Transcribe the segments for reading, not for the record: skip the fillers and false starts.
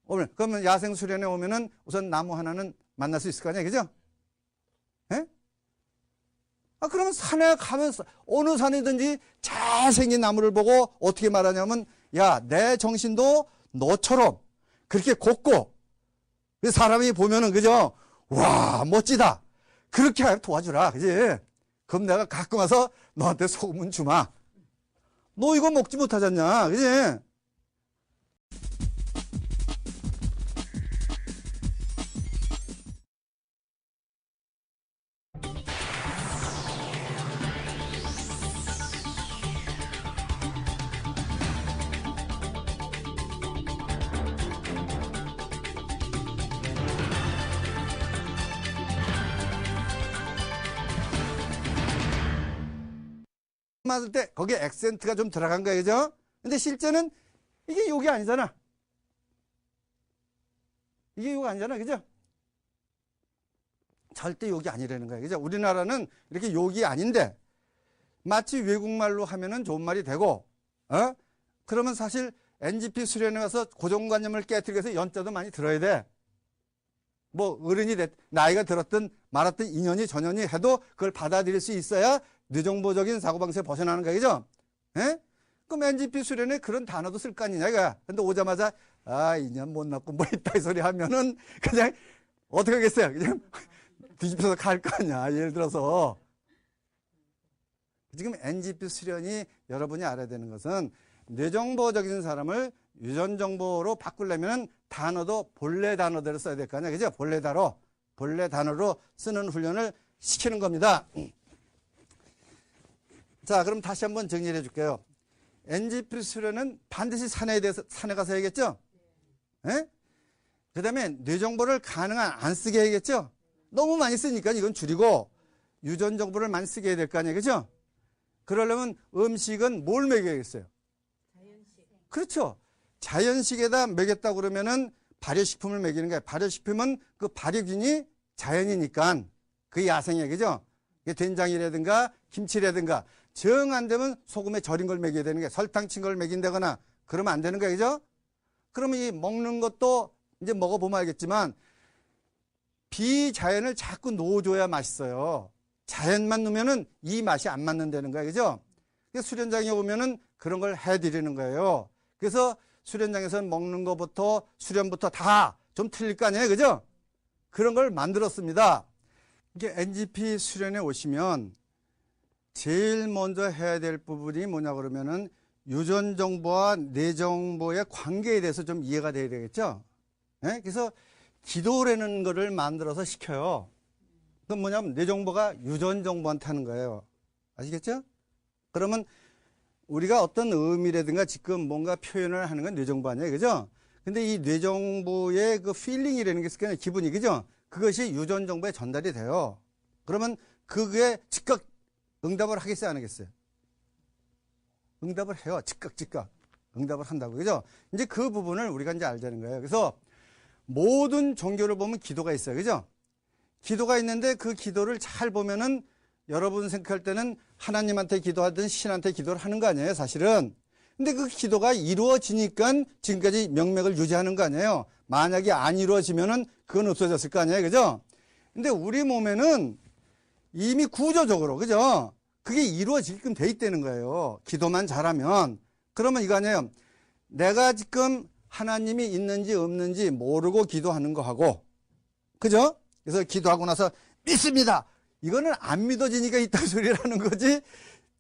그러면 야생 수련회 오면은 우선 나무 하나는 만날 수 있을 거 아니야, 그죠? 예? 그러면 산에 가면서 어느 산이든지 잘생긴 나무를 보고 어떻게 말하냐면, 야, 내 정신도 너처럼 그렇게 곱고, 사람이 보면은, 그죠? 와, 멋지다. 그렇게 하여 도와주라, 그지? 그럼 내가 가끔 와서 너한테 소금은 주마. 너 이거 먹지 못하잖냐, 그지? 맞을 때 거기에 액센트가 좀 들어간 거예요, 그죠? 근데 실제는 이게 욕이 아니잖아. 이게 욕 아니잖아, 그죠? 절대 욕이 아니라는 거예요, 그죠? 우리나라는 이렇게 욕이 아닌데 마치 외국말로 하면은 좋은 말이 되고, 그러면 사실 NGP 수련회 가서 고정관념을 깨뜨리기 위해서 연자도 많이 들어야 돼. 뭐 어른이 나이가 들었든 말았든 인연이 전연이 해도 그걸 받아들일 수 있어야 뇌정보적인 사고방식에 벗어나는 거죠. 예? 그럼 NGP 수련회 그런 단어도 쓸 거 아니냐, 이거야. 근데 오자마자, 인연 못 낳고 뭐 있다, 이 소리 하면은 그냥 어떻게 하겠어요? 그냥 뒤집혀서 갈 거 아니야, 예를 들어서. 지금 NGP 수련이 여러분이 알아야 되는 것은 뇌정보적인 사람을 유전정보로 바꾸려면 단어도 본래 단어대로 써야 될 거 아니야, 그죠? 본래 단어로 쓰는 훈련을 시키는 겁니다. 자, 그럼 다시 한번 정리를 해줄게요. NGP 수련은 반드시 산에 가서 해야겠죠? 예? 그 다음에 뇌정보를 가능한 안 쓰게 해야겠죠? 너무 많이 쓰니까 이건 줄이고 유전정보를 많이 쓰게 해야 될 거 아니에요, 그죠? 그러려면 음식은 뭘 먹여야겠어요? 자연식. 그렇죠. 자연식에다 먹였다고 그러면은 발효식품을 먹이는 거예요. 발효식품은 그 발효균이 자연이니까 그게 야생이에요, 그죠? 된장이라든가 김치라든가 정 안 되면 소금에 절인 걸 먹여야 되는 게, 설탕 친 걸 먹인다거나 그러면 안 되는 거예요, 그죠? 그러면 이 먹는 것도 이제 먹어보면 알겠지만 비자연을 자꾸 넣어줘야 맛있어요. 자연만 넣으면은 이 맛이 안 맞는다는 거예요, 그죠? 수련장에 오면은 그런 걸 해드리는 거예요. 그래서 수련장에서는 먹는 것부터 수련부터 다 좀 틀릴 거 아니에요, 그죠? 그런 걸 만들었습니다. 이게 NGP 수련에 오시면 제일 먼저 해야 될 부분이 뭐냐 그러면은 유전 정보와 뇌 정보의 관계에 대해서 좀 이해가 돼야 되겠죠. 네? 그래서 기도라는 거를 만들어서 시켜요. 그건 뭐냐면 뇌 정보가 유전 정보한테 하는 거예요. 아시겠죠? 그러면 우리가 어떤 의미라든가 지금 뭔가 표현을 하는 건 뇌 정보 아니에요, 그죠? 근데 이 뇌 정보의 그 필링이라는 게 있을 거예요, 기분이, 그죠? 그것이 유전 정보에 전달이 돼요. 그러면 그게 즉각 응답을 하겠어요, 안 하겠어요? 응답을 해요. 즉각 응답을 한다고, 그죠? 이제 그 부분을 우리가 이제 알자는 거예요. 그래서 모든 종교를 보면 기도가 있어요, 그죠? 기도가 있는데 그 기도를 잘 보면은 여러분 생각할 때는 하나님한테 기도하든 신한테 기도를 하는 거 아니에요, 사실은. 근데 그 기도가 이루어지니까 지금까지 명맥을 유지하는 거 아니에요. 만약에 안 이루어지면은 그건 없어졌을 거 아니에요, 그죠? 근데 우리 몸에는 이미 구조적으로, 그죠? 그게 이루어지게끔 돼 있다는 거예요. 기도만 잘하면. 그러면 이거 아니에요. 내가 지금 하나님이 있는지 없는지 모르고 기도하는 거하고, 그죠? 그래서 기도하고 나서 믿습니다. 이거는 안 믿어지니까 있다는 소리라는 거지.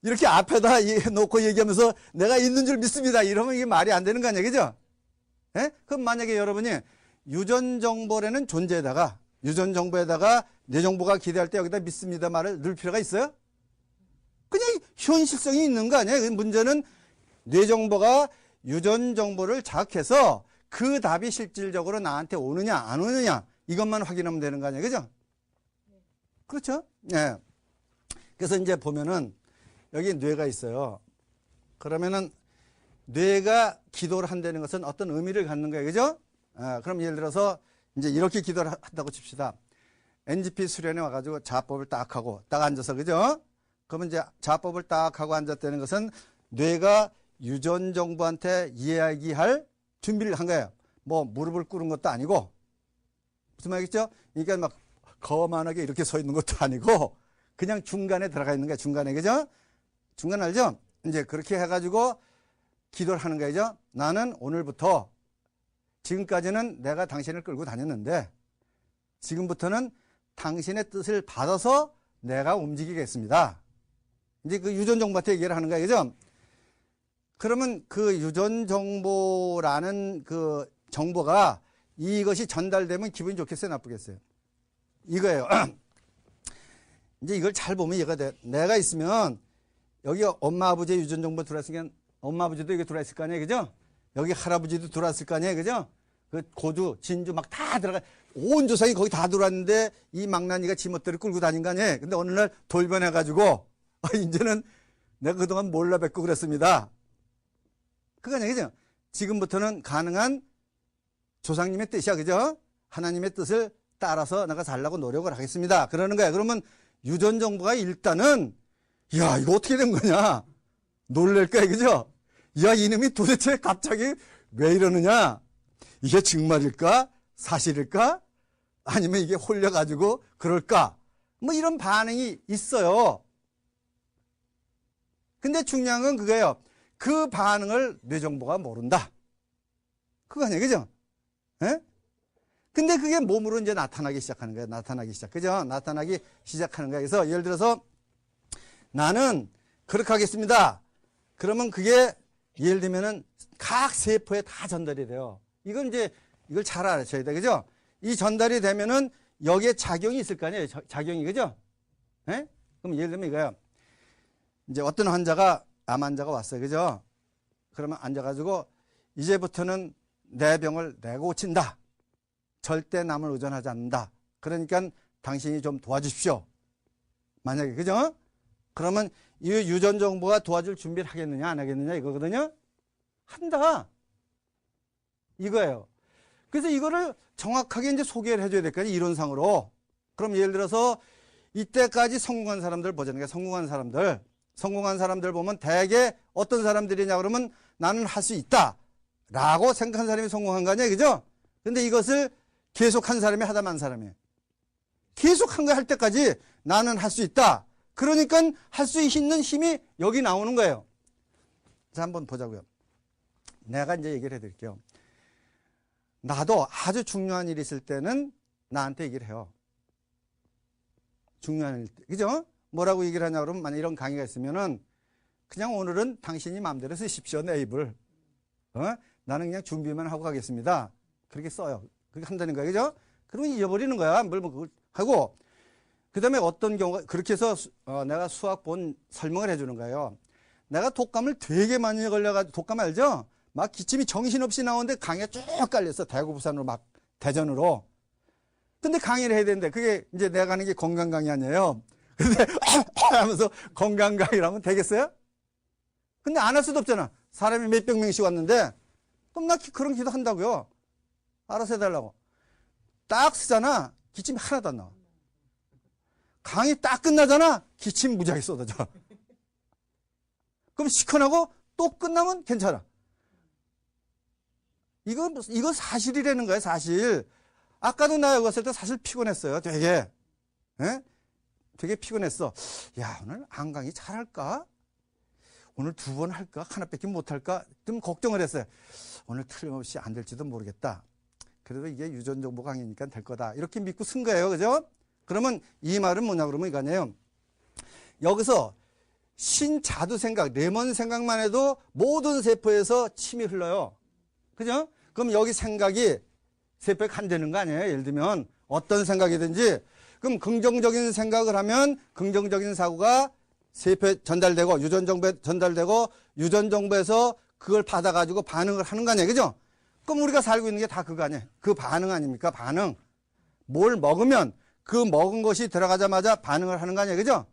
이렇게 앞에다 놓고 얘기하면서 내가 있는 줄 믿습니다. 이러면 이게 말이 안 되는 거 아니에요, 그죠? 예? 그럼 만약에 여러분이 유전정보라는 존재에다가 유전정보에다가 뇌 정보가 기대할 때 여기다 믿습니다 말을 넣을 필요가 있어요? 그냥 현실성이 있는 거 아니에요? 문제는 뇌 정보가 유전 정보를 자극해서 그 답이 실질적으로 나한테 오느냐 안 오느냐 이것만 확인하면 되는 거 아니에요, 그죠? 그렇죠? 예. 그래서 이제 보면은 여기 뇌가 있어요. 그러면은 뇌가 기도를 한다는 것은 어떤 의미를 갖는 거예요, 그죠? 그럼 예를 들어서 이제 이렇게 기도를 한다고 칩시다. NGP 수련에 와가지고 자법을 딱 하고 딱 앉아서, 그죠? 그러면 이제 자법을 딱 하고 앉았다는 것은 뇌가 유전 정보한테 이야기할 준비를 한 거예요. 뭐 무릎을 꿇은 것도 아니고, 무슨 말이겠죠? 그러니까 막 거만하게 이렇게 서 있는 것도 아니고 그냥 중간에 들어가 있는 거야. 중간에. 그죠? 중간 알죠? 이제 그렇게 해가지고 기도를 하는 거죠. 나는 오늘부터, 지금까지는 내가 당신을 끌고 다녔는데 지금부터는 당신의 뜻을 받아서 내가 움직이겠습니다. 이제 그 유전정보한테 얘기를 하는 거예요. 그죠? 그러면 그 유전정보라는 그 정보가 이것이 전달되면 기분이 좋겠어요? 나쁘겠어요? 이거예요. 이제 이걸 잘 보면 이해가 돼. 내가 있으면 여기 엄마 아버지의 유전정보 들어왔으니까 엄마 아버지도 여기 들어왔을 거 아니에요. 그죠? 여기 할아버지도 들어왔을 거 아니에요. 그죠? 그 고주, 진주 막 다 들어가. 온 조상이 거기 다 들어왔는데 이 망나니가 지멋대로 끌고 다닌 거 아니에요. 근데 어느 날 돌변해가지고 이제는 내가 그동안 몰라 뵙고 그랬습니다. 그거 아니에요. 그죠? 지금부터는 가능한 조상님의 뜻이야. 그죠? 하나님의 뜻을 따라서 내가 살라고 노력을 하겠습니다. 그러는 거야. 그러면 유전정보가 일단은, 야, 이거 어떻게 된 거냐? 놀랄 거야. 그죠? 야, 이놈이 도대체 갑자기 왜 이러느냐? 이게 정말일까? 사실일까? 아니면 이게 홀려가지고 그럴까? 뭐 이런 반응이 있어요. 근데 중요한 건 그거예요. 그 반응을 뇌정보가 모른다. 그거 아니에요. 그죠? 예? 근데 그게 몸으로 이제 나타나기 시작하는 거예요. 나타나기 시작. 그죠? 나타나기 시작하는 거예요. 그래서 예를 들어서 나는 그렇게 하겠습니다. 그러면 그게 예를 들면은 각 세포에 다 전달이 돼요. 이건 이제 이걸 잘 알아셔야 돼. 그죠? 이 전달이 되면은 여기에 작용이 있을 거 아니에요. 작용이. 그죠? 예? 그럼 예를 들면 이거예요. 이제 어떤 환자가, 암 환자가 왔어요. 그죠? 그러면 앉아가지고 이제부터는 내 병을 내가 고친다. 절대 남을 의존하지 않는다. 그러니까 당신이 좀 도와주십시오. 만약에. 그죠? 그러면 이 유전정보가 도와줄 준비를 하겠느냐 안 하겠느냐 이거거든요. 한다. 이거예요. 그래서 이거를 정확하게 이제 소개를 해줘야 될 거 아니에요. 이론상으로. 그럼 예를 들어서 이때까지 성공한 사람들 보자는 게, 성공한 사람들 보면 대개 어떤 사람들이냐 그러면 나는 할 수 있다 라고 생각한 사람이 성공한 거 아니에요. 그죠? 근데 이것을 계속한 사람이 하다 만 사람이에요. 계속한 거 할 때까지 나는 할 수 있다. 그러니까 할 수 있는 힘이 여기 나오는 거예요. 자, 한번 보자고요. 내가 이제 얘기를 해드릴게요. 나도 아주 중요한 일이 있을 때는 나한테 얘기를 해요. 중요한 일 때. 그죠? 뭐라고 얘기를 하냐 그러면 만약 이런 강의가 있으면은 그냥 오늘은 당신이 마음대로 쓰십시오. 내 입을. 나는 그냥 준비만 하고 가겠습니다. 그렇게 써요. 그렇게 한다는 거야. 그죠? 그러면 잊어버리는 거야. 뭘 뭐 그걸 하고. 그 다음에 어떤 경우가, 그렇게 해서 내가 수학 본 설명을 해주는 거예요. 내가 독감을 되게 많이 걸려가지고, 독감 알죠? 막 기침이 정신없이 나오는데 강의가 쭉 깔렸어. 대구, 부산으로 막 대전으로. 근데 강의를 해야 되는데 그게 이제 내가 하는 게 건강 강의 아니에요. 근데 하면서 건강 강의를 하면 되겠어요? 근데 안 할 수도 없잖아. 사람이 몇백 명씩 왔는데 그럼 나 그런 기도 한다고요. 알아서 해달라고. 딱 쓰잖아. 기침이 하나도 안 나와. 강의 딱 끝나잖아. 기침 무지하게 쏟아져. 그럼 시큰하고 또 끝나면 괜찮아. 이건 사실이라는 거예요. 사실. 아까도 나 여기 왔을 때 사실 피곤했어요. 되게. 예? 되게 피곤했어. 야, 오늘 안강의 잘할까? 오늘 2번 할까? 하나밖에 못할까? 좀 걱정을 했어요. 오늘 틀림없이 안 될지도 모르겠다. 그래도 이게 유전정보 강의니까 될 거다. 이렇게 믿고 쓴 거예요. 그죠? 그러면 이 말은 뭐냐 그러면 이거 아니에요. 여기서 신자두 생각, 레몬 생각만 해도 모든 세포에서 침이 흘러요. 그죠? 그럼 여기 생각이 세포에 간다는 거 아니에요? 예를 들면 어떤 생각이든지. 그럼 긍정적인 생각을 하면 긍정적인 사고가 세포에 전달되고 유전정보에 전달되고 유전정보에서 그걸 받아가지고 반응을 하는 거 아니에요? 그죠? 그럼 우리가 살고 있는 게 다 그거 아니에요? 그 반응 아닙니까? 반응. 뭘 먹으면 그 먹은 것이 들어가자마자 반응을 하는 거 아니에요? 그죠?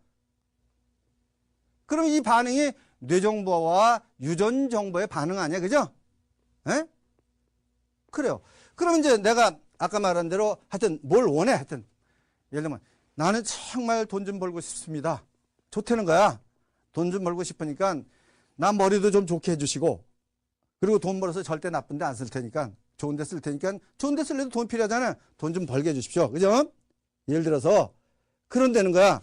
그럼 이 반응이 뇌정보와 유전정보의 반응 아니에요? 그죠? 에? 그래요. 그러면 이제 내가 아까 말한 대로 하여튼 뭘 원해? 하여튼 예를 들면 나는 정말 돈 좀 벌고 싶습니다. 좋다는 거야. 돈 좀 벌고 싶으니까 나 머리도 좀 좋게 해주시고 그리고 돈 벌어서 절대 나쁜 데 안 쓸 테니까 좋은 데 쓸 테니까 좋은 데 쓸래도 돈 필요하잖아요. 돈 좀 벌게 해주십시오. 그죠? 예를 들어서 그런 되는 거야.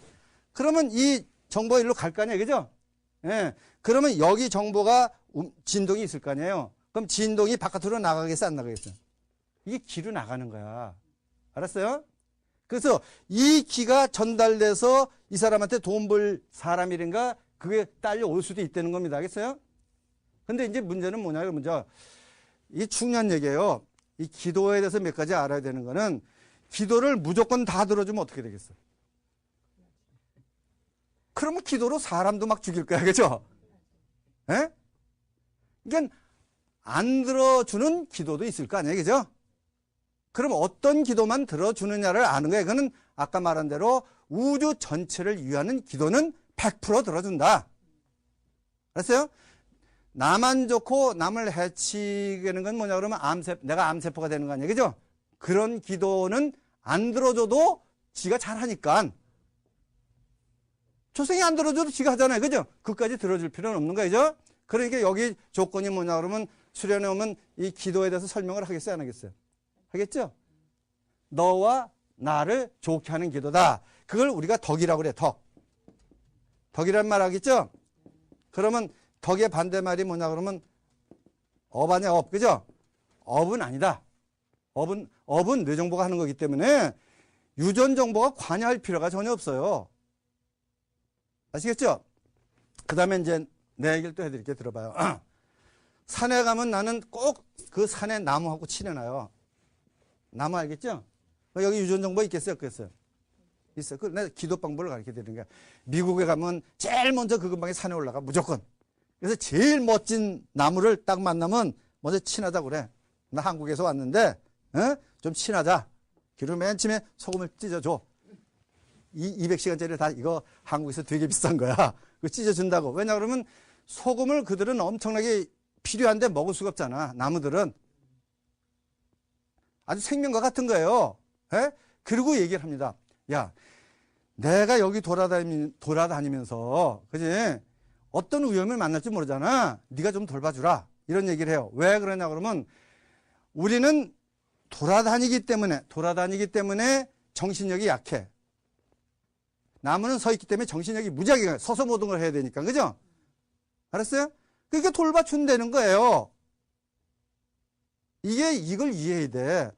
그러면 이 정보가 일로 갈 거 아니에요. 그죠? 예. 그러면 여기 정보가 진동이 있을 거 아니에요. 그럼 진동이 바깥으로 나가겠어, 안 나가겠어? 이게 기로 나가는 거야. 알았어요? 그래서 이 기가 전달돼서 이 사람한테 돈 벌 사람이란가 그게 딸려올 수도 있다는 겁니다. 알겠어요? 근데 이제 문제는 뭐냐면 문제 이게 중요한 얘기예요. 이 기도에 대해서 몇 가지 알아야 되는 거는 기도를 무조건 다 들어주면 어떻게 되겠어? 그러면 기도로 사람도 막 죽일 거야. 그죠? 예? 그러니까 안 들어주는 기도도 있을 거 아니에요. 그죠? 그럼 어떤 기도만 들어주느냐를 아는 거예요. 그거는 아까 말한 대로 우주 전체를 위하는 기도는 100% 들어준다. 알았어요? 나만 좋고 남을 해치는 건 뭐냐 그러면 내가 암세포가 되는 거 아니에요. 그죠? 그런 기도는 안 들어줘도 지가 잘하니까. 초생이 안 들어줘도 지가 하잖아요. 그죠? 그까지 들어줄 필요는 없는 거죠. 그러니까 여기 조건이 뭐냐 그러면 수련회 오면 이 기도에 대해서 설명을 하겠어요? 안 하겠어요? 하겠죠? 너와 나를 좋게 하는 기도다. 그걸 우리가 덕이라고 그래. 덕. 덕이란 말 하겠죠? 그러면 덕의 반대말이 뭐냐 그러면 업 아니야 업. 그죠? 업은 아니다. 업은 뇌정보가 하는 거기 때문에 유전정보가 관여할 필요가 전혀 없어요. 아시겠죠? 그 다음에 이제 내 얘기를 또 해드릴게요. 들어봐요. 산에 가면 나는 꼭 그 산에 나무하고 친해놔요. 나무 알겠죠? 여기 유전정보 있겠어요? 없겠어요? 있어요. 내가 기도 방법을 가르쳐 드리는 거야. 미국에 가면 제일 먼저 그 근방에 산에 올라가. 무조건. 그래서 제일 멋진 나무를 딱 만나면 먼저 친하자고 그래. 나 한국에서 왔는데 좀 친하자. 그리고 맨 처음에 소금을 찢어줘. 200시간짜리 다 이거 한국에서 되게 비싼 거야. 그거 찢어준다고. 왜냐 그러면 소금을 그들은 엄청나게 필요한데 먹을 수가 없잖아. 나무들은. 아주 생명과 같은 거예요. 에? 그리고 얘기를 합니다. 야, 내가 여기 돌아다니면서, 그지? 어떤 위험을 만날지 모르잖아. 네가 좀 돌봐주라. 이런 얘기를 해요. 왜 그러냐 그러면 우리는 돌아다니기 때문에 정신력이 약해. 나무는 서 있기 때문에 정신력이 무지하게 강해. 서서 모든 걸 해야 되니까. 그죠? 알았어요? 그러니까 돌봐준다는 거예요. 이걸 이해해야 돼.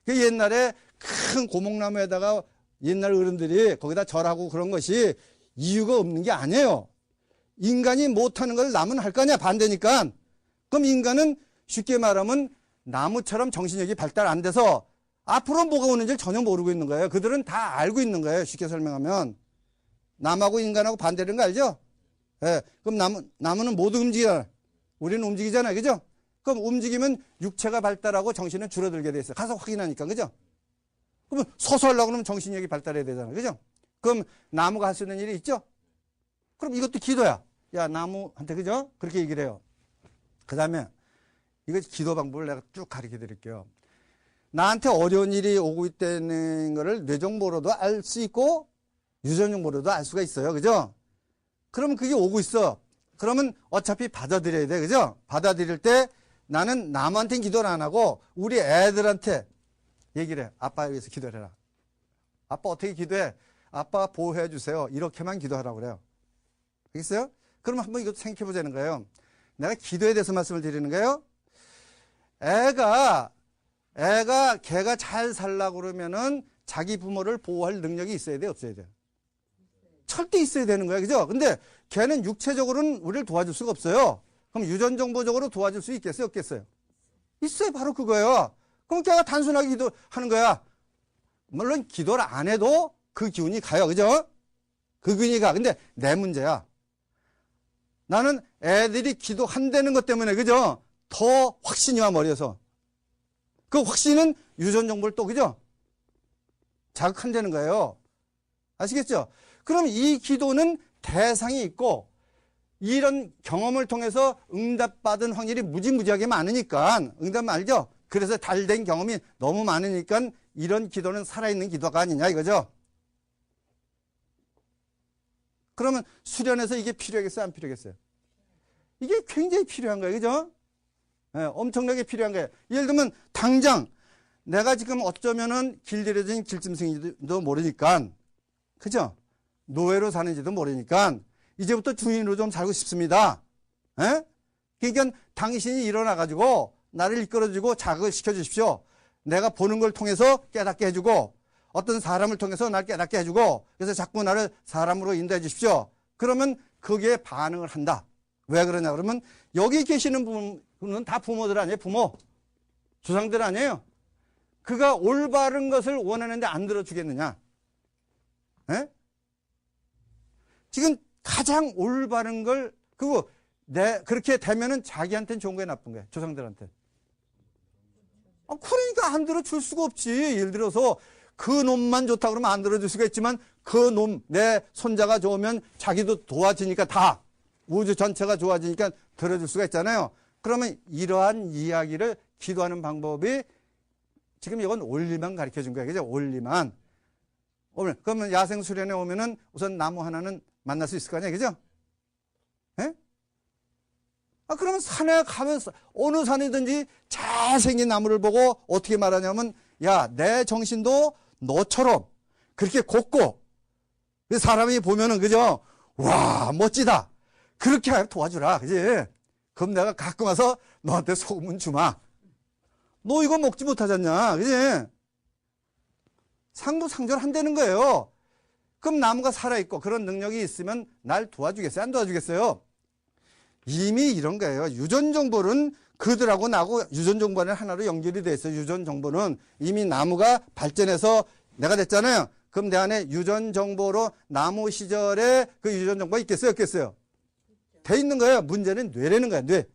옛날에 큰 고목나무에다가 옛날 어른들이 거기다 절하고 그런 것이 이유가 없는 게 아니에요. 인간이 못하는 걸 남은 할 거 아니야. 반대니까. 그럼 인간은 쉽게 말하면 나무처럼 정신력이 발달 안 돼서 앞으로 뭐가 오는지 전혀 모르고 있는 거예요. 그들은 다 알고 있는 거예요. 쉽게 설명하면. 남하고 인간하고 반대되는 거 알죠? 예. 그럼 나무는 모두 움직이잖아. 우리는 움직이잖아요. 그죠? 그럼 움직이면 육체가 발달하고 정신은 줄어들게 돼 있어요. 가서 확인하니까. 그죠? 그러면 서서 하려고 그러면 정신력이 발달해야 되잖아요. 그죠? 그럼 나무가 할 수 있는 일이 있죠? 그럼 이것도 기도야. 야, 나무한테. 그죠? 그렇게 얘기를 해요. 그 다음에 이거 기도 방법을 내가 쭉 가르쳐 드릴게요. 나한테 어려운 일이 오고 있다는 거를 뇌정보로도 알 수 있고 유전정보로도 알 수가 있어요. 그죠? 그러면 그게 오고 있어. 그러면 어차피 받아들여야 돼. 그죠? 받아들일 때 나는 남한테는 기도를 안 하고 우리 애들한테 얘기를 해. 아빠에 위해서 기도를 해라. 아빠 어떻게 기도해? 아빠 보호해 주세요. 이렇게만 기도하라고 그래요. 알겠어요? 그럼 한번 이것도 생각해 보자는 거예요. 내가 기도에 대해서 말씀을 드리는 거예요. 걔가 잘 살라고 그러면은 자기 부모를 보호할 능력이 있어야 돼, 없어야 돼? 절대 있어야 되는 거야. 그죠? 근데 걔는 육체적으로는 우리를 도와줄 수가 없어요. 그럼 유전정보적으로 도와줄 수 있겠어요, 없겠어요? 있어요. 바로 그거예요. 그럼 걔가 단순하게 기도하는 거야. 물론 기도를 안 해도 그 기운이 가요. 그죠? 그 기운이 가. 근데 내 문제야. 나는 애들이 기도한다는 것 때문에, 그죠? 더 확신이 와, 머리에서. 그 확신은 유전정보를 또, 그죠? 자극한다는 거예요. 아시겠죠? 그럼 이 기도는 대상이 있고, 이런 경험을 통해서 응답받은 확률이 무지무지하게 많으니까, 응답 알죠? 그래서 달된 경험이 너무 많으니까 이런 기도는 살아있는 기도가 아니냐 이거죠. 그러면 수련해서 이게 필요하겠어요? 안 필요하겠어요? 이게 굉장히 필요한 거예요. 그죠? 예, 엄청나게 필요한 거예요. 예를 들면 당장 내가 지금 어쩌면은 길들여진 길짐승인지도 모르니까, 그죠? 노예로 사는지도 모르니까 이제부터 주인으로 좀 살고 싶습니다. 예? 그러니까 당신이 일어나가지고 나를 이끌어주고 자극을 시켜주십시오. 내가 보는 걸 통해서 깨닫게 해주고 어떤 사람을 통해서 날 깨닫게 해주고 그래서 자꾸 나를 사람으로 인도해 주십시오. 그러면 거기에 반응을 한다. 왜 그러냐 그러면 여기 계시는 분은 다 부모들 아니에요. 부모. 조상들 아니에요. 그가 올바른 것을 원하는데 안 들어주겠느냐. 에? 지금 가장 올바른 걸 그리고 그렇게 되면은 자기한테는 좋은 거야 나쁜 거야. 조상들한테. 그러니까 안 들어줄 수가 없지. 예를 들어서 그 놈만 좋다 그러면 안 들어줄 수가 있지만 그 놈, 내 손자가 좋으면 자기도 도와지니까 다 우주 전체가 좋아지니까 들어줄 수가 있잖아요. 그러면 이러한 이야기를 기도하는 방법이 지금 이건 원리만 가르쳐 준 거예요. 그죠? 원리만. 그러면 야생 수련회 오면은 우선 나무 하나는 만날 수 있을 거 아니에요. 그죠? 예? 그러면 산에 가면서 어느 산이든지 잘생긴 나무를 보고 어떻게 말하냐면 야, 내 정신도 너처럼 그렇게 곱고 사람이 보면은 그죠? 와, 멋지다. 그렇게 하여 도와주라. 그지? 그럼 내가 가끔 와서 너한테 소금은 주마. 너 이거 먹지 못하잖냐. 그지? 상부상조한다는 거예요. 그럼 나무가 살아있고 그런 능력이 있으면 날 도와주겠어요? 안 도와주겠어요? 이미 이런 거예요. 유전정보는 그들하고 나하고 유전정보는 하나로 연결이 돼 있어요. 유전정보는 이미 나무가 발전해서 내가 됐잖아요. 그럼 내 안에 유전정보로 나무 시절에 그 유전정보가 있겠어요? 없겠어요? 돼 있는 거예요. 문제는 뇌라는 거야. 뇌.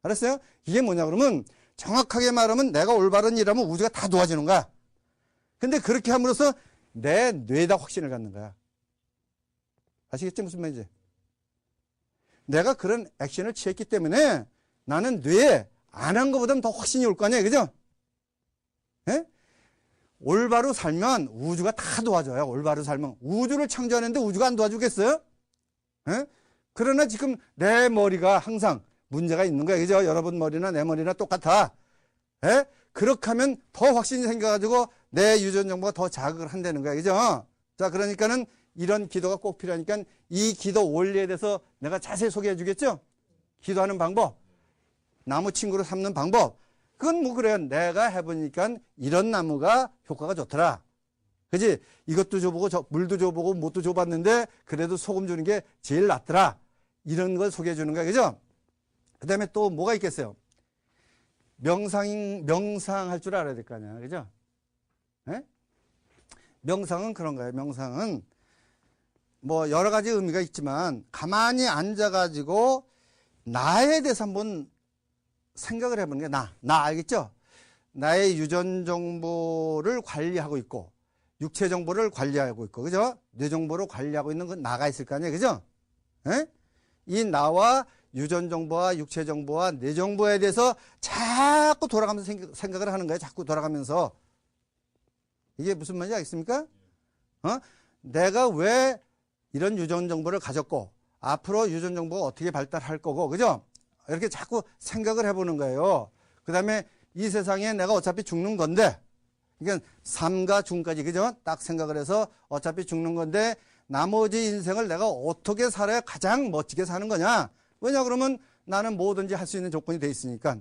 알았어요? 이게 뭐냐 그러면 정확하게 말하면 내가 올바른 일하면 우주가 다 도와주는 거야. 근데 그렇게 함으로써 내 뇌에다 확신을 갖는 거야. 아시겠지? 무슨 말인지? 내가 그런 액션을 취했기 때문에 나는 뇌에 안 한 것보다는 더 확신이 올 거 아니에요. 그죠? 예? 올바로 살면 우주가 다 도와줘요. 올바로 살면. 우주를 창조하는데 우주가 안 도와주겠어요? 예? 그러나 지금 내 머리가 항상 문제가 있는 거예요. 그죠? 여러분 머리나 내 머리나 똑같아. 예? 그렇게 하면 더 확신이 생겨가지고 내 유전 정보가 더 자극을 한다는 거야. 그죠? 자, 그러니까는 이런 기도가 꼭 필요하니까 이 기도 원리에 대해서 내가 자세히 소개해 주겠죠? 기도하는 방법. 나무 친구로 삼는 방법. 그건 뭐 그래요. 내가 해보니까 이런 나무가 효과가 좋더라. 그지? 이것도 줘보고 물도 줘보고 뭣도 줘봤는데 그래도 소금 주는 게 제일 낫더라. 이런 걸 소개해 주는 거야. 그죠? 그 다음에 또 뭐가 있겠어요? 명상할 줄 알아야 될 거 아니야. 그죠? 예? 명상은 그런 거예요. 명상은 뭐 여러 가지 의미가 있지만 가만히 앉아가지고 나에 대해서 한번 생각을 해보는 게 나 알겠죠? 나의 유전 정보를 관리하고 있고 육체 정보를 관리하고 있고 그죠? 뇌 정보를 관리하고 있는 건 나가 있을 거 아니에요. 그죠? 예? 이 나와 유전 정보와 육체 정보와 뇌 정보에 대해서 자꾸 돌아가면서 생각을 하는 거예요. 자꾸 돌아가면서. 이게 무슨 말인지 알겠습니까? 내가 왜 이런 유전 정보를 가졌고 앞으로 유전 정보가 어떻게 발달할 거고 그죠? 이렇게 자꾸 생각을 해보는 거예요. 그 다음에 이 세상에 내가 어차피 죽는 건데 그러니까 삶과 죽음까지 그죠? 딱 생각을 해서 어차피 죽는 건데 나머지 인생을 내가 어떻게 살아야 가장 멋지게 사는 거냐? 왜냐 그러면 나는 뭐든지 할 수 있는 조건이 돼 있으니까.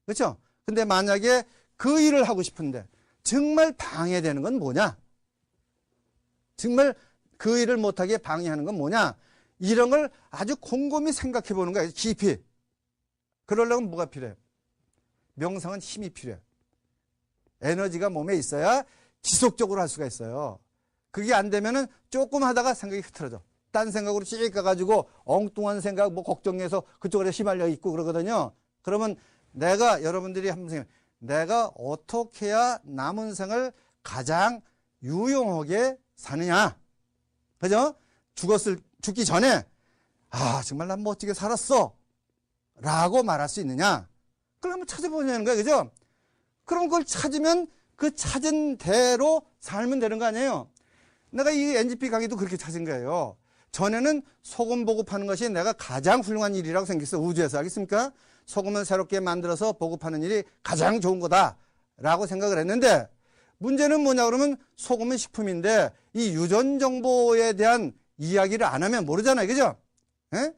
그렇죠? 근데 만약에 그 일을 하고 싶은데 정말 방해되는 건 뭐냐? 정말 그 일을 못하게 방해하는 건 뭐냐? 이런 걸 아주 곰곰이 생각해 보는 거예요. 깊이. 그러려면 뭐가 필요해요? 명상은 힘이 필요해요. 에너지가 몸에 있어야 지속적으로 할 수가 있어요. 그게 안 되면은 조금 하다가 생각이 흐트러져. 딴 생각으로 찌익 가가지고 엉뚱한 생각 뭐 걱정해서 그쪽으로 휘말려 있고 그러거든요. 그러면 여러분들이 한번 생각해. 내가 어떻게 해야 남은 생을 가장 유용하게 사느냐. 그죠? 죽기 전에 정말 난 멋지게 살았어 라고 말할 수 있느냐. 그걸 한번 찾아보자는 거예요. 그죠? 그럼 그걸 찾으면 그 찾은 대로 살면 되는 거 아니에요. 내가 이 NGP 강의도 그렇게 찾은 거예요. 전에는 소금 보급하는 것이 내가 가장 훌륭한 일이라고 생각했어요. 우주에서. 알겠습니까? 소금을 새롭게 만들어서 보급하는 일이 가장 좋은 거다라고 생각을 했는데, 문제는 뭐냐 그러면 소금은 식품인데 이 유전 정보에 대한 이야기를 안 하면 모르잖아요. 그죠? 예?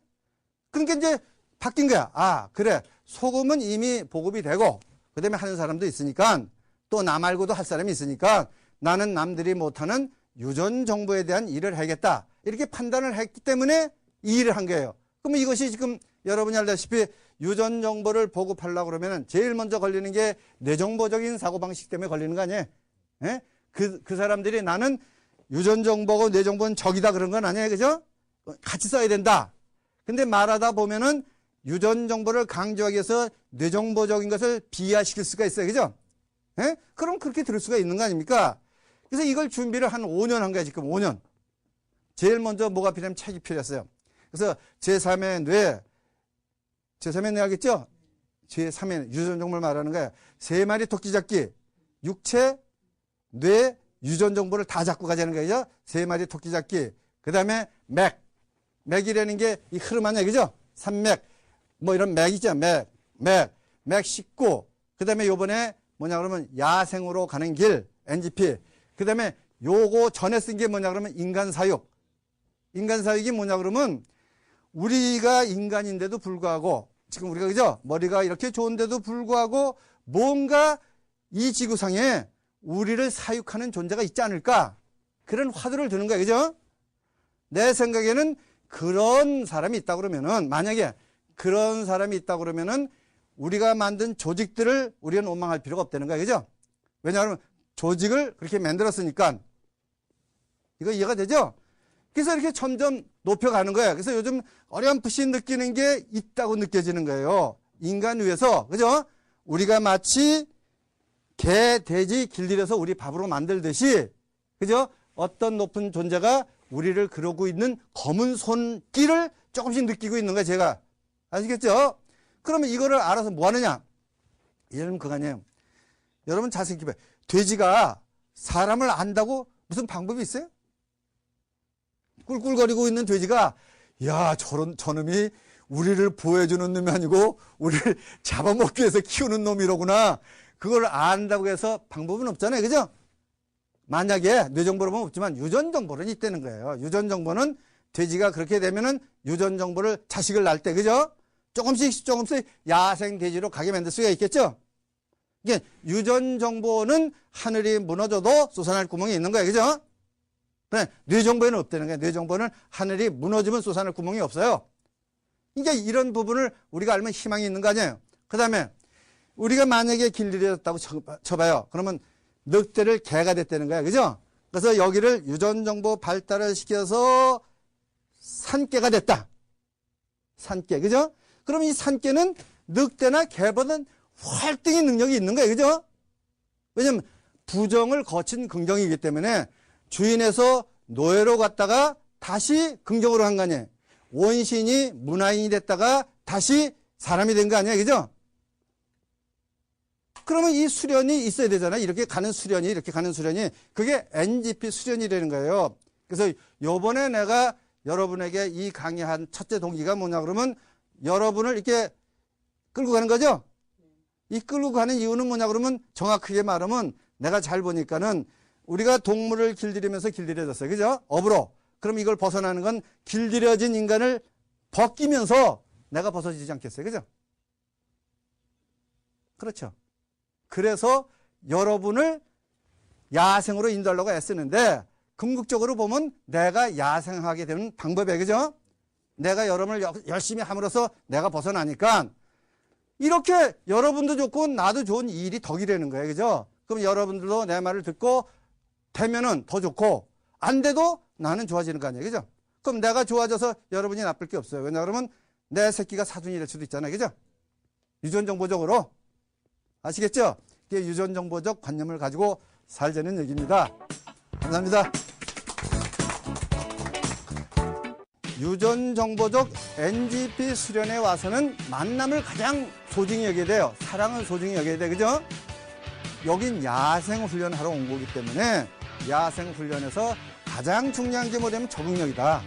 그러니까 이제 바뀐 거야. 아, 그래. 소금은 이미 보급이 되고 그다음에 하는 사람도 있으니까, 또 나 말고도 할 사람이 있으니까 나는 남들이 못하는 유전 정보에 대한 일을 해야겠다. 이렇게 판단을 했기 때문에 이 일을 한 거예요. 그러면 이것이 지금 여러분이 알다시피 유전 정보를 보급하려고 그러면 제일 먼저 걸리는 게 뇌정보적인 사고방식 때문에 걸리는 거 아니에요? 예? 그 사람들이 나는 유전 정보고 뇌정보는 적이다 그런 건 아니에요. 그죠? 같이 써야 된다. 근데 말하다 보면은 유전 정보를 강조하기 위해서 뇌정보적인 것을 비하시킬 수가 있어요. 그죠? 예? 그럼 그렇게 들을 수가 있는 거 아닙니까? 그래서 이걸 준비를 한 5년 한 거야, 지금 5년. 제일 먼저 뭐가 필요하면 책이 필요했어요. 그래서 제3의 뇌 하겠죠? 제3의 유전 정보를 말하는 거야. 3마리 토끼 잡기, 육체, 뇌, 유전 정보를 다 잡고 가자는 거죠. 3마리 토끼 잡기. 그 다음에 맥이라는 게 이 흐름 아니야, 그죠? 산맥, 뭐 이런 맥이죠. 맥 19. 그 다음에 요번에 뭐냐 그러면 야생으로 가는 길, NGP. 그 다음에 요거 전에 쓴 게 뭐냐 그러면 인간사육. 인간사육이 뭐냐 그러면 우리가 인간인데도 불구하고, 지금 우리가 그죠? 머리가 이렇게 좋은데도 불구하고 뭔가 이 지구상에 우리를 사육하는 존재가 있지 않을까? 그런 화두를 두는 거야, 그죠? 내 생각에는 그런 사람이 있다 그러면은, 만약에 그런 사람이 있다 그러면은 우리가 만든 조직들을 우리는 원망할 필요가 없다는 거야, 그죠? 왜냐하면 조직을 그렇게 만들었으니까. 이거 이해가 되죠? 그래서 이렇게 점점 높여가는 거예요. 그래서 요즘 어렴풋이 느끼는 게 있다고 느껴지는 거예요. 인간 위에서, 그죠? 우리가 마치 개, 돼지 길들여서 우리 밥으로 만들듯이, 그죠? 어떤 높은 존재가 우리를 그러고 있는 검은 손길을 조금씩 느끼고 있는 거예요, 제가. 아시겠죠? 그러면 이거를 알아서 뭐 하느냐? 여러분, 그거 아니에요. 여러분, 잘 생각해봐요. 돼지가 사람을 안다고 무슨 방법이 있어요? 꿀꿀거리고 있는 돼지가, 야, 저놈이 우리를 보호해주는 놈이 아니고 우리를 잡아먹기 위해서 키우는 놈이로구나. 그걸 안다고 해서 방법은 없잖아요. 그죠? 만약에 뇌정보로 보면 없지만 유전정보는 있다는 거예요. 유전정보는 돼지가 그렇게 되면은 유전정보를 자식을 낳을 때, 그죠? 조금씩 야생 돼지로 가게 만들 수가 있겠죠? 이게 유전정보는 하늘이 무너져도 솟아날 구멍이 있는 거예요. 그죠? 네, 뇌정보에는 없다는 거예요. 뇌정보는 하늘이 무너지면 솟아날 구멍이 없어요. 이게 이런 부분을 우리가 알면 희망이 있는 거 아니에요. 그 다음에 우리가 만약에 길들여졌다고 쳐봐요. 그러면 늑대를 개가 됐다는 거야. 그죠? 그래서 여기를 유전정보 발달을 시켜서 산개가 됐다. 산개. 그죠? 그럼 이 산개는 늑대나 개보다는 활등의 능력이 있는 거예요. 그죠? 왜냐면 부정을 거친 긍정이기 때문에 주인에서 노예로 갔다가 다시 긍정으로 한 거 아니에요. 원신이 문화인이 됐다가 다시 사람이 된 거 아니에요. 그죠? 그러면 이 수련이 있어야 되잖아요. 이렇게 가는 수련이, 그게 NGP 수련이라는 거예요. 그래서 요번에 내가 여러분에게 이 강의한 첫째 동기가 뭐냐 그러면 여러분을 이렇게 끌고 가는 거죠. 이 끌고 가는 이유는 뭐냐 그러면 정확하게 말하면 내가 잘 보니까는 우리가 동물을 길들이면서 길들여졌어요. 그죠? 업으로. 그럼 이걸 벗어나는 건 길들여진 인간을 벗기면서 내가 벗어지지 않겠어요. 그죠? 그렇죠. 그래서 여러분을 야생으로 인도하려고 애쓰는데 궁극적으로 보면 내가 야생하게 되는 방법이에요. 그죠? 내가 여러분을 열심히 함으로써 내가 벗어나니까 이렇게 여러분도 좋고 나도 좋은 일이 덕이라는 거예요. 그죠? 그럼 여러분들도 내 말을 듣고 되면은 더 좋고 안 돼도 나는 좋아지는 거 아니에요. 그죠? 그럼 내가 좋아져서 여러분이 나쁠 게 없어요. 왜냐 그러면 내 새끼가 사돈이 될 수도 있잖아요. 그죠? 유전정보적으로. 아시겠죠? 이게 유전정보적 관념을 가지고 살자는 얘기입니다. 감사합니다. 유전정보적 NGP 수련에 와서는 만남을 가장 소중히 여겨야 돼요. 사랑을 소중히 여겨야 돼. 그죠? 여긴 야생훈련하러 온 거기 때문에 야생훈련에서 가장 중요한 게 뭐냐면 적응력이다.